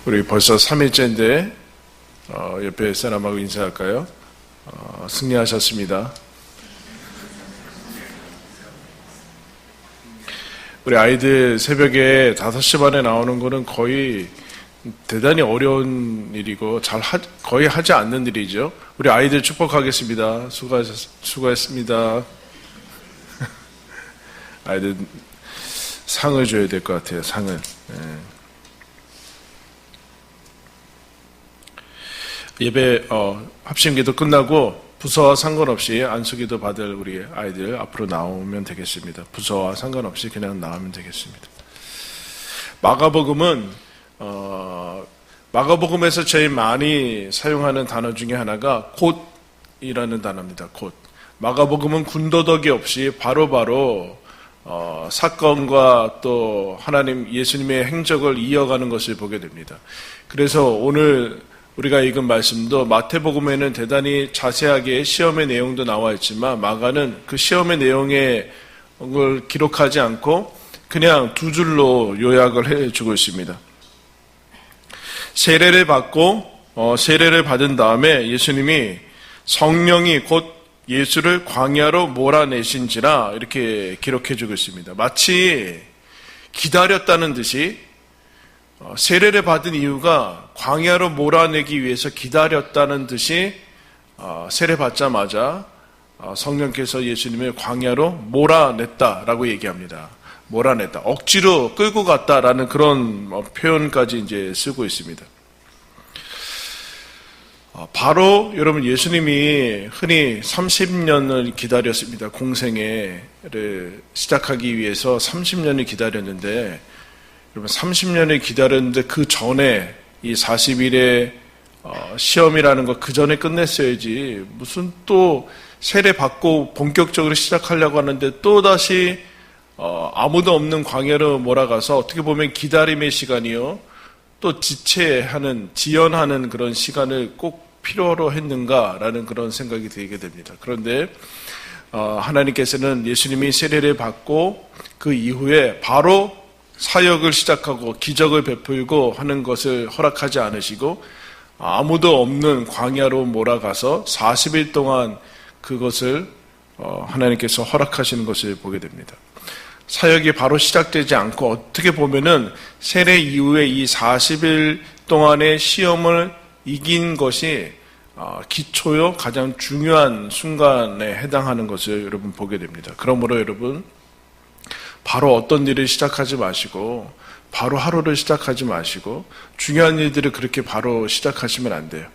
우리 벌써 3일째인데 옆에 사람하고 인사할까요? 승리하셨습니다. 우리 아이들 새벽에 5시 반에 나오는 거는 거의 대단히 어려운 일이고 거의 하지 않는 일이죠. 우리 아이들 축복하겠습니다. 수고했습니다. 아이들 상을 줘야 될 것 같아요. 상을. 예배 합심기도 끝나고 부서와 상관없이 안수기도 받을 우리 아이들 앞으로 나오면 되겠습니다. 부서와 상관없이 그냥 나오면 되겠습니다. 마가복음에서 제일 많이 사용하는 단어 중에 하나가 곧이라는 단어입니다. 곧. 마가복음은 군더더기 없이 바로바로 사건과 또 예수님의 행적을 이어가는 것을 보게 됩니다. 그래서 오늘 우리가 읽은 말씀도 마태복음에는 대단히 자세하게 시험의 내용도 나와 있지만 마가는 그 시험의 내용을 기록하지 않고 그냥 두 줄로 요약을 해주고 있습니다. 세례를 받은 다음에 예수님이 성령이 곧 예수를 광야로 몰아내신지라 이렇게 기록해주고 있습니다. 마치 기다렸다는 듯이 세례를 받은 이유가 광야로 몰아내기 위해서 기다렸다는 듯이 세례 받자마자 성령께서 예수님을 광야로 몰아냈다라고 얘기합니다. 몰아냈다. 억지로 끌고 갔다라는 그런 표현까지 이제 쓰고 있습니다. 바로 여러분 예수님이 흔히 30년을 기다렸습니다. 공생애를 시작하기 위해서 30년을 기다렸는데 여러분 30년을 기다렸는데 그 전에 이 40일의 시험이라는 거 그 전에 끝냈어야지 무슨 또 세례 받고 본격적으로 시작하려고 하는데 또다시 아무도 없는 광야로 몰아가서 어떻게 보면 기다림의 시간이요 또 지연하는 그런 시간을 꼭 필요로 했는가라는 그런 생각이 들게 됩니다. 그런데 하나님께서는 예수님이 세례를 받고 그 이후에 바로 사역을 시작하고 기적을 베풀고 하는 것을 허락하지 않으시고 아무도 없는 광야로 몰아가서 40일 동안 그것을 하나님께서 허락하시는 것을 보게 됩니다. 사역이 바로 시작되지 않고 어떻게 보면은 세례 이후에 이 40일 동안의 시험을 이긴 것이 기초요 가장 중요한 순간에 해당하는 것을 여러분 보게 됩니다. 그러므로 여러분 바로 어떤 일을 시작하지 마시고 바로 하루를 시작하지 마시고 중요한 일들을 그렇게 바로 시작하시면 안 돼요.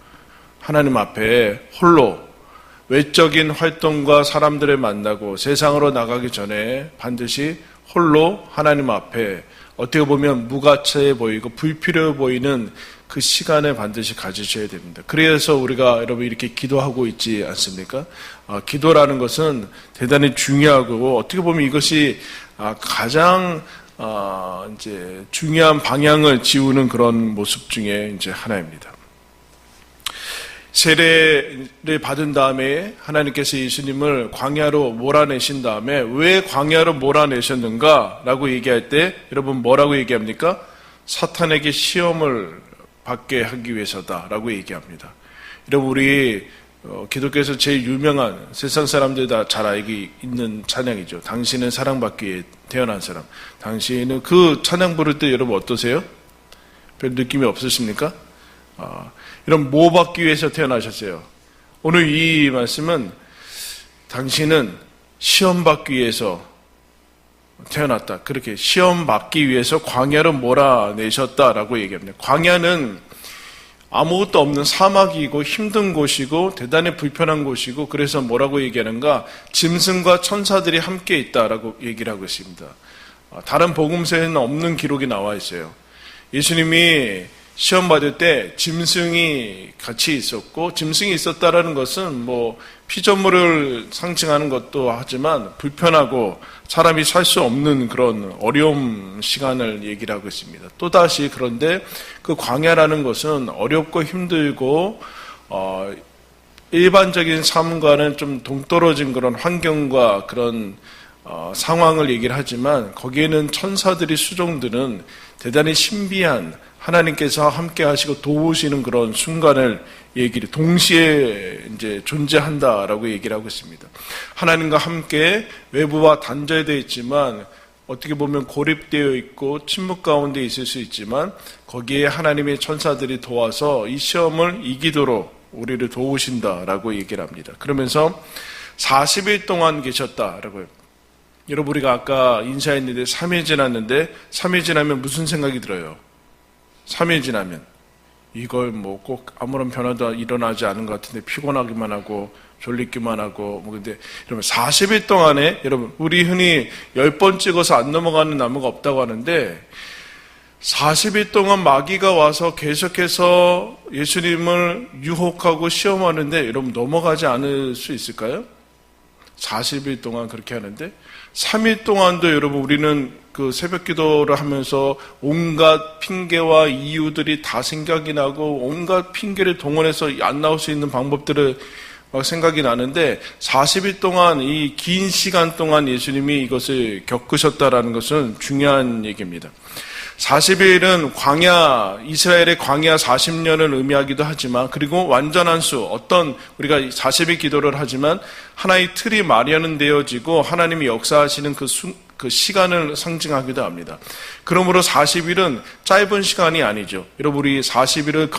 하나님 앞에 홀로 외적인 활동과 사람들을 만나고 세상으로 나가기 전에 반드시 홀로 하나님 앞에 어떻게 보면 무가치해 보이고 불필요해 보이는 그 시간을 반드시 가지셔야 됩니다. 그래서 우리가 여러분 이렇게 기도하고 있지 않습니까? 기도라는 것은 대단히 중요하고 어떻게 보면 이것이 가장 이제 중요한 방향을 지우는 그런 모습 중에 이제 하나입니다. 세례를 받은 다음에 하나님께서 예수님을 광야로 몰아내신 다음에 왜 광야로 몰아내셨는가라고 얘기할 때 여러분 뭐라고 얘기합니까? 사탄에게 시험을 받게 하기 위해서다라고 얘기합니다. 여러분 우리 기독교에서 제일 유명한 세상 사람들 다 잘 알고 있는 찬양이죠. 당신은 사랑받기 위해 태어난 사람. 당신은 그 찬양 부를 때 여러분 어떠세요? 별 느낌이 없으십니까? 이런 뭐 받기 위해서 태어나셨어요? 오늘 이 말씀은 당신은 시험 받기 위해서 태어났다. 그렇게 시험 받기 위해서 광야로 몰아내셨다라고 얘기합니다. 광야는 아무것도 없는 사막이고 힘든 곳이고 대단히 불편한 곳이고 그래서 뭐라고 얘기하는가? 짐승과 천사들이 함께 있다라고 얘기를 하고 있습니다. 다른 복음서에는 없는 기록이 나와 있어요. 예수님이 시험 받을 때 짐승이 같이 있었고 짐승이 있었다라는 것은 피조물을 상징하는 것도 하지만 불편하고 사람이 살 수 없는 그런 어려움 시간을 얘기를 하고 있습니다. 또다시 그런데 그 광야라는 것은 어렵고 힘들고 일반적인 삶과는 좀 동떨어진 그런 환경과 그런 상황을 얘기를 하지만 거기에는 천사들이 수종들은 대단히 신비한 하나님께서 함께 하시고 도우시는 그런 순간을 동시에 이제 존재한다라고 얘기를 하고 있습니다. 하나님과 함께 외부와 단절되어 있지만 어떻게 보면 고립되어 있고 침묵 가운데 있을 수 있지만 거기에 하나님의 천사들이 도와서 이 시험을 이기도록 우리를 도우신다라고 얘기를 합니다. 그러면서 40일 동안 계셨다라고요. 여러분 우리가 아까 인사했는데 3일 지났는데 3일 지나면 무슨 생각이 들어요? 3일 지나면 이걸 뭐 꼭 아무런 변화도 일어나지 않은 것 같은데 피곤하기만 하고 졸리기만 하고 근데 여러분 40일 동안에 여러분 우리 흔히 10번 찍어서 안 넘어가는 나무가 없다고 하는데 40일 동안 마귀가 와서 계속해서 예수님을 유혹하고 시험하는데 여러분 넘어가지 않을 수 있을까요? 40일 동안 그렇게 하는데 3일 동안도 여러분 우리는 그 새벽 기도를 하면서 온갖 핑계와 이유들이 다 생각이 나고 온갖 핑계를 동원해서 안 나올 수 있는 방법들을 막 생각이 나는데 40일 동안 이 긴 시간 동안 예수님이 이것을 겪으셨다라는 것은 중요한 얘기입니다. 40일은 광야, 이스라엘의 광야 40년을 의미하기도 하지만 그리고 완전한 수, 우리가 40일 기도를 하지만 하나의 틀이 마련되어지고 하나님이 역사하시는 그 시간을 상징하기도 합니다. 그러므로 40일은 짧은 시간이 아니죠. 여러분 우리 40일을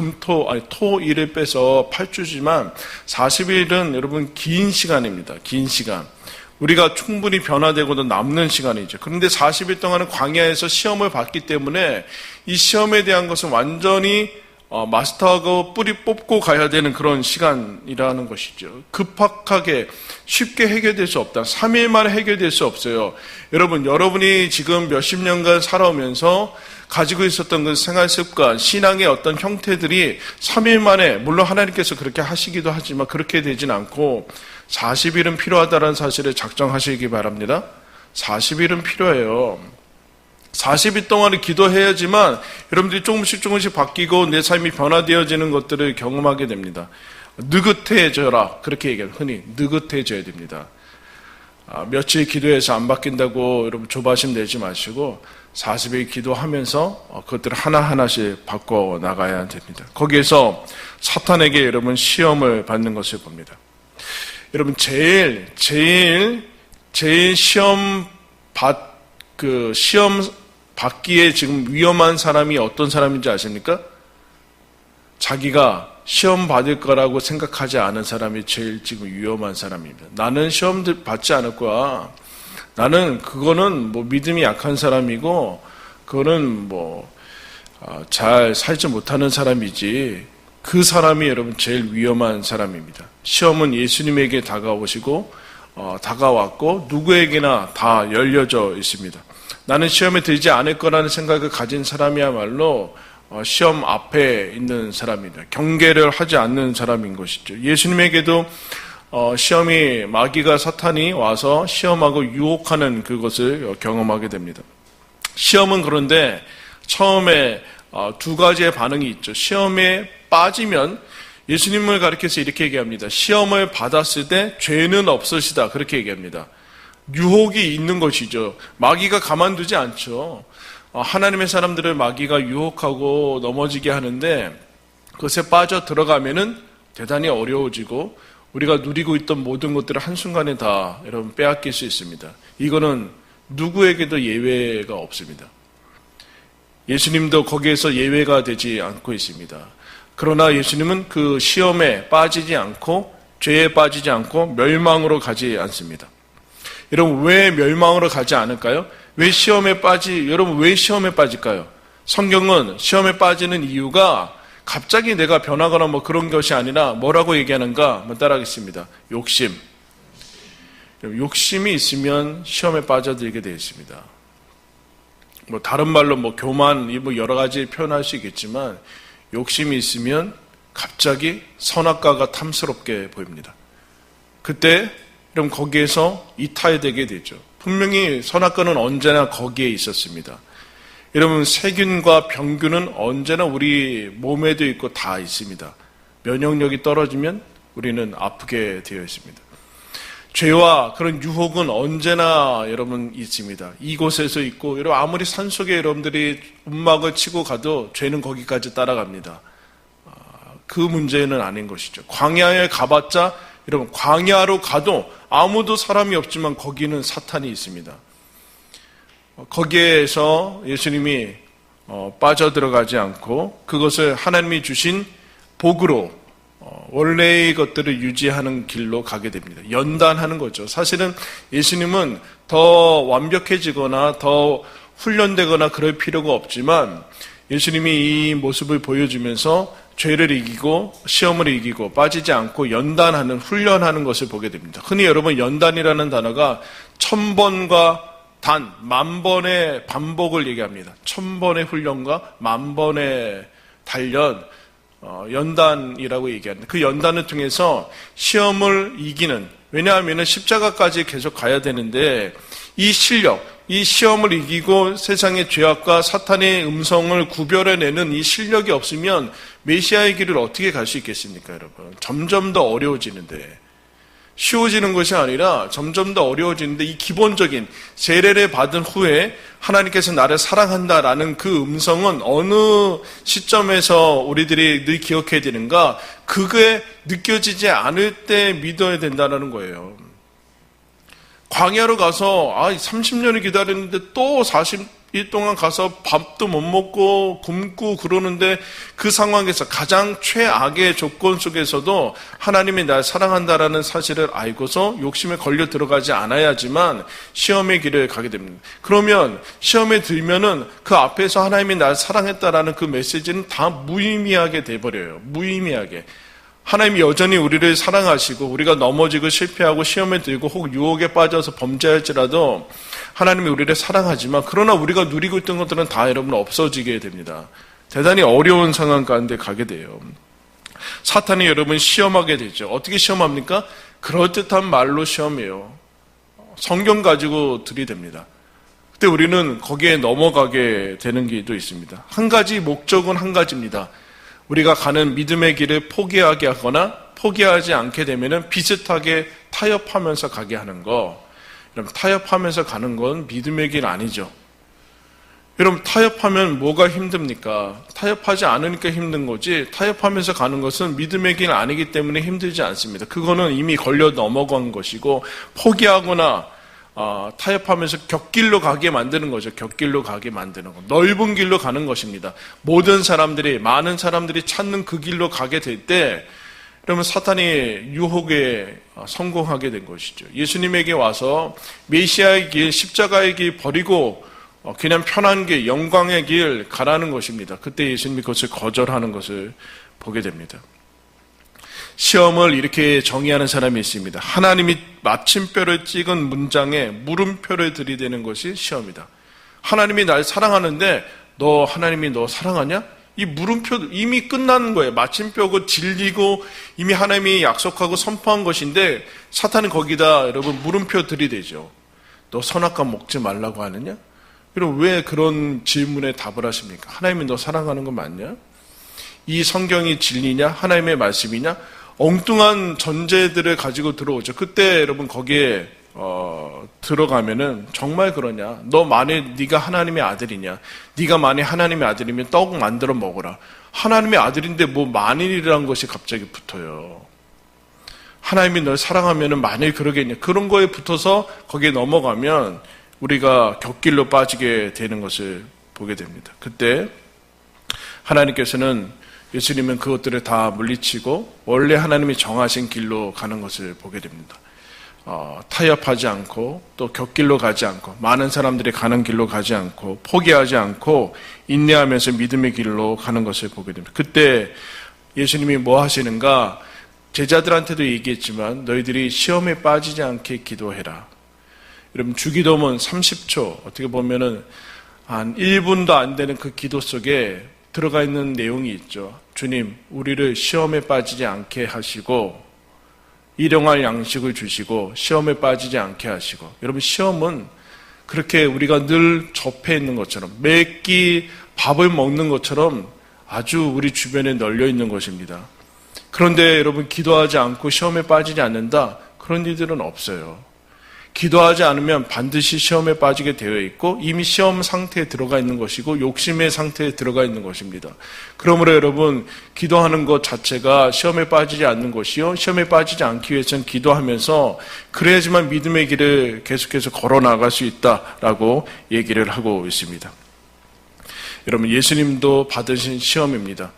토일을 빼서 8주지만 40일은 여러분 긴 시간입니다. 긴 시간. 우리가 충분히 변화되고도 남는 시간이죠. 그런데 40일 동안은 광야에서 시험을 받기 때문에 이 시험에 대한 것은 완전히 마스터하고 뿌리 뽑고 가야 되는 그런 시간이라는 것이죠. 급박하게 쉽게 해결될 수 없다. 3일 만에 해결될 수 없어요. 여러분이 지금 몇십 년간 살아오면서 가지고 있었던 그 생활 습관, 신앙의 어떤 형태들이 3일 만에, 물론 하나님께서 그렇게 하시기도 하지만 그렇게 되진 않고 40일은 필요하다는 사실을 작정하시기 바랍니다. 40일은 필요해요. 40일 동안은 기도해야지만 여러분들이 조금씩 바뀌고 내 삶이 변화되어지는 것들을 경험하게 됩니다. 느긋해져라. 그렇게 얘기해요. 흔히 느긋해져야 됩니다. 며칠 기도해서 안 바뀐다고 여러분 조바심 내지 마시고 40일 기도하면서 그것들을 하나하나씩 바꿔 나가야 됩니다. 거기에서 사탄에게 여러분 시험을 받는 것을 봅니다. 여러분 제일 시험 받기에 지금 위험한 사람이 어떤 사람인지 아십니까? 자기가 시험 받을 거라고 생각하지 않은 사람이 제일 지금 위험한 사람입니다. 나는 시험 받지 않을 거야. 나는 그거는 뭐 믿음이 약한 사람이고 그거는 잘 살지 못하는 사람이지. 그 사람이 여러분 제일 위험한 사람입니다. 시험은 예수님에게 다가오시고 다가왔고 누구에게나 다 열려져 있습니다. 나는 시험에 들지 않을 거라는 생각을 가진 사람이야말로 시험 앞에 있는 사람입니다. 경계를 하지 않는 사람인 것이죠. 예수님에게도 시험이 마귀가 사탄이 와서 시험하고 유혹하는 그것을 경험하게 됩니다. 시험은 그런데 처음에 두 가지의 반응이 있죠. 시험에 빠지면 예수님을 가리켜서 이렇게 얘기합니다. 시험을 받았을 때 죄는 없으시다. 그렇게 얘기합니다. 유혹이 있는 것이죠. 마귀가 가만두지 않죠. 하나님의 사람들을 마귀가 유혹하고 넘어지게 하는데 그것에 빠져 들어가면은 대단히 어려워지고 우리가 누리고 있던 모든 것들을 한순간에 다 여러분 빼앗길 수 있습니다. 이거는 누구에게도 예외가 없습니다. 예수님도 거기에서 예외가 되지 않고 있습니다. 그러나 예수님은 그 시험에 빠지지 않고 죄에 빠지지 않고 멸망으로 가지 않습니다. 여러분 왜 멸망으로 가지 않을까요? 여러분 왜 시험에 빠질까요? 성경은 시험에 빠지는 이유가 갑자기 내가 변하거나 그런 것이 아니라 뭐라고 얘기하는가? 따라하겠습니다. 욕심. 욕심이 있으면 시험에 빠져들게 되어 있습니다. 다른 말로 교만, 여러 가지 표현할 수 있겠지만 욕심이 있으면 갑자기 선악과가 탐스럽게 보입니다. 그때 그럼 거기에서 이탈되게 되죠. 분명히 선악과는 언제나 거기에 있었습니다. 여러분 세균과 병균은 언제나 우리 몸에도 있고 다 있습니다. 면역력이 떨어지면 우리는 아프게 되어 있습니다. 죄와 그런 유혹은 언제나 여러분 있습니다. 이곳에서 있고, 여러분 아무리 산속에 여러분들이 움막을 치고 가도 죄는 거기까지 따라갑니다. 그 문제는 아닌 것이죠. 광야에 가봤자 여러분 광야로 가도 아무도 사람이 없지만 거기는 사탄이 있습니다. 거기에서 예수님이 빠져들어가지 않고 그것을 하나님이 주신 복으로 원래의 것들을 유지하는 길로 가게 됩니다. 연단하는 거죠. 사실은 예수님은 더 완벽해지거나 더 훈련되거나 그럴 필요가 없지만 예수님이 이 모습을 보여주면서 죄를 이기고 시험을 이기고 빠지지 않고 연단하는, 훈련하는 것을 보게 됩니다. 흔히 여러분 연단이라는 단어가 1000번과 단, 10,000번의 반복을 얘기합니다. 1000번의 훈련과 10,000번의 단련, 연단이라고 얘기합니다. 그 연단을 통해서 시험을 이기는, 왜냐하면 십자가까지 계속 가야 되는데 이 실력, 이 시험을 이기고 세상의 죄악과 사탄의 음성을 구별해내는 이 실력이 없으면 메시아의 길을 어떻게 갈 수 있겠습니까, 여러분? 점점 더 어려워지는데, 쉬워지는 것이 아니라 점점 더 어려워지는데, 이 기본적인 세례를 받은 후에 하나님께서 나를 사랑한다라는 그 음성은 어느 시점에서 우리들이 늘 기억해야 되는가? 그게 느껴지지 않을 때 믿어야 된다는 거예요. 광야로 가서 30년을 기다렸는데 또 40일 동안 가서 밥도 못 먹고 굶고 그러는데 그 상황에서 가장 최악의 조건 속에서도 하나님이 날 사랑한다라는 사실을 알고서 욕심에 걸려 들어가지 않아야지만 시험의 길을 가게 됩니다. 그러면 시험에 들면은 그 앞에서 하나님이 날 사랑했다라는 그 메시지는 다 무의미하게 돼버려요. 무의미하게. 하나님이 여전히 우리를 사랑하시고 우리가 넘어지고 실패하고 시험에 들고 혹 유혹에 빠져서 범죄할지라도 하나님이 우리를 사랑하지만 그러나 우리가 누리고 있던 것들은 다 여러분 없어지게 됩니다. 대단히 어려운 상황 가운데 가게 돼요. 사탄이 여러분 시험하게 되죠. 어떻게 시험합니까? 그럴듯한 말로 시험해요. 성경 가지고 들이댑니다. 그때 우리는 거기에 넘어가게 되는 게도 있습니다. 한 가지 목적은 한 가지입니다. 우리가 가는 믿음의 길을 포기하게 하거나 포기하지 않게 되면 비슷하게 타협하면서 가게 하는 거. 여러분, 타협하면서 가는 건 믿음의 길 아니죠. 여러분, 타협하면 뭐가 힘듭니까? 타협하지 않으니까 힘든 거지, 타협하면서 가는 것은 믿음의 길 아니기 때문에 힘들지 않습니다. 그거는 이미 걸려 넘어간 것이고, 포기하거나 타협하면서 격길로 가게 만드는 거죠. 격길로 가게 만드는 거. 넓은 길로 가는 것입니다. 모든 사람들이, 많은 사람들이 찾는 그 길로 가게 될 때, 그러면 사탄이 유혹에 성공하게 된 것이죠. 예수님에게 와서 메시아의 길, 십자가의 길 버리고 그냥 편한 길, 영광의 길 가라는 것입니다. 그때 예수님이 그것을 거절하는 것을 보게 됩니다. 시험을 이렇게 정의하는 사람이 있습니다. 하나님이 마침표를 찍은 문장에 물음표를 들이대는 것이 시험이다. 하나님이 날 사랑하는데 하나님이 너 사랑하냐? 이 물음표 이미 끝나는 거예요. 마침표고 진리고 이미 하나님이 약속하고 선포한 것인데 사탄은 거기다 여러분 물음표 들이대죠. 너 선악과 먹지 말라고 하느냐? 여러분 왜 그런 질문에 답을 하십니까? 하나님이 너 사랑하는 거 맞냐? 이 성경이 진리냐? 하나님의 말씀이냐? 엉뚱한 전제들을 가지고 들어오죠. 그때 여러분 거기에 들어가면은 정말 그러냐? 너 만일 네가 하나님의 아들이냐? 네가 만일 하나님의 아들이면 떡 만들어 먹어라. 하나님의 아들인데 뭐 만일이라는 것이 갑자기 붙어요. 하나님이 널 사랑하면은 만일 그러겠냐? 그런 거에 붙어서 거기에 넘어가면 우리가 격길로 빠지게 되는 것을 보게 됩니다. 그때 하나님께서는 예수님은 그것들을 다 물리치고 원래 하나님이 정하신 길로 가는 것을 보게 됩니다. 타협하지 않고 또 격길로 가지 않고 많은 사람들이 가는 길로 가지 않고 포기하지 않고 인내하면서 믿음의 길로 가는 것을 보게 됩니다. 그때 예수님이 뭐 하시는가? 제자들한테도 얘기했지만 너희들이 시험에 빠지지 않게 기도해라. 여러분 주기도문 30초 어떻게 보면은 한 1분도 안 되는 그 기도 속에 들어가 있는 내용이 있죠. 주님, 우리를 시험에 빠지지 않게 하시고 일용할 양식을 주시고 시험에 빠지지 않게 하시고. 여러분 시험은 그렇게 우리가 늘 접해 있는 것처럼 매 끼 밥을 먹는 것처럼 아주 우리 주변에 널려 있는 것입니다. 그런데 여러분 기도하지 않고 시험에 빠지지 않는다. 그런 일들은 없어요. 기도하지 않으면 반드시 시험에 빠지게 되어 있고 이미 시험 상태에 들어가 있는 것이고 욕심의 상태에 들어가 있는 것입니다. 그러므로 여러분, 기도하는 것 자체가 시험에 빠지지 않는 것이요, 시험에 빠지지 않기 위해서는 기도하면서 그래야지만 믿음의 길을 계속해서 걸어 나갈 수 있다라고 얘기를 하고 있습니다. 여러분, 예수님도 받으신 시험입니다.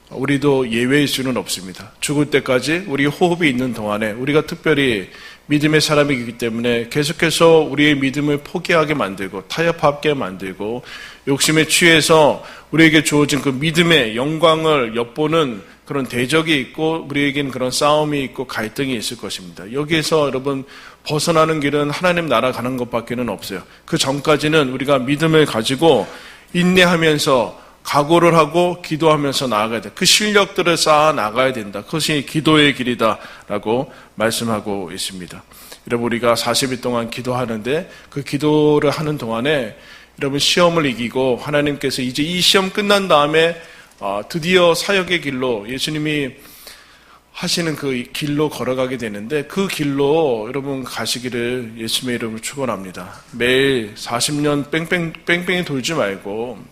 우리도 예외일 수는 없습니다. 죽을 때까지 우리 호흡이 있는 동안에 우리가 특별히 믿음의 사람이기 때문에 계속해서 우리의 믿음을 포기하게 만들고 타협하게 만들고 욕심에 취해서 우리에게 주어진 그 믿음의 영광을 엿보는 그런 대적이 있고 우리에게는 그런 싸움이 있고 갈등이 있을 것입니다. 여기에서 여러분, 벗어나는 길은 하나님 나라 가는 것밖에는 없어요. 그 전까지는 우리가 믿음을 가지고 인내하면서 각오를 하고 기도하면서 나아가야 돼. 그 실력들을 쌓아 나가야 된다. 그것이 기도의 길이다라고 말씀하고 있습니다. 여러분, 우리가 40일 동안 기도하는데 그 기도를 하는 동안에 여러분, 시험을 이기고 하나님께서 이제 이 시험 끝난 다음에 드디어 사역의 길로, 예수님이 하시는 그 길로 걸어가게 되는데 그 길로 여러분 가시기를 예수님의 이름으로 축원합니다. 매일 40년 뺑뺑이 돌지 말고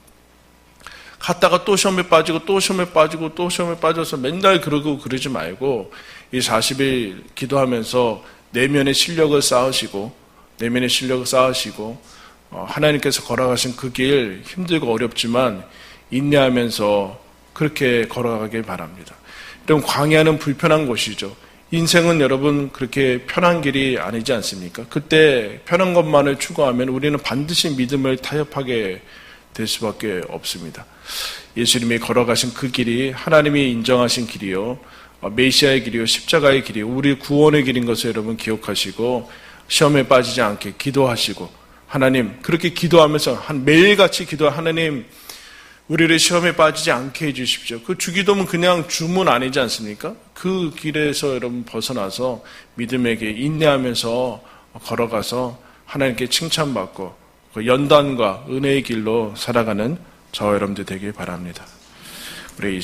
갔다가 또 시험에 빠지고 또 시험에 빠지고 또 시험에 빠져서 맨날 그러지 말고 이 40일 기도하면서 내면의 실력을 쌓으시고 하나님께서 걸어가신 그 길, 힘들고 어렵지만 인내하면서 그렇게 걸어가길 바랍니다. 여러분, 광야는 불편한 곳이죠. 인생은 여러분 그렇게 편한 길이 아니지 않습니까? 그때 편한 것만을 추구하면 우리는 반드시 믿음을 타협하게 될 수밖에 없습니다. 예수님이 걸어가신 그 길이 하나님이 인정하신 길이요, 메시아의 길이요, 십자가의 길이요, 우리 구원의 길인 것을 여러분 기억하시고 시험에 빠지지 않게 기도하시고, 하나님, 그렇게 기도하면서 매일같이 하나님, 우리를 시험에 빠지지 않게 해주십시오. 그 주기도면 그냥 주문 아니지 않습니까? 그 길에서 여러분 벗어나서 믿음에게 인내하면서 걸어가서 하나님께 칭찬받고 그 연단과 은혜의 길로 살아가는 저와 여러분들 되길 바랍니다. 우리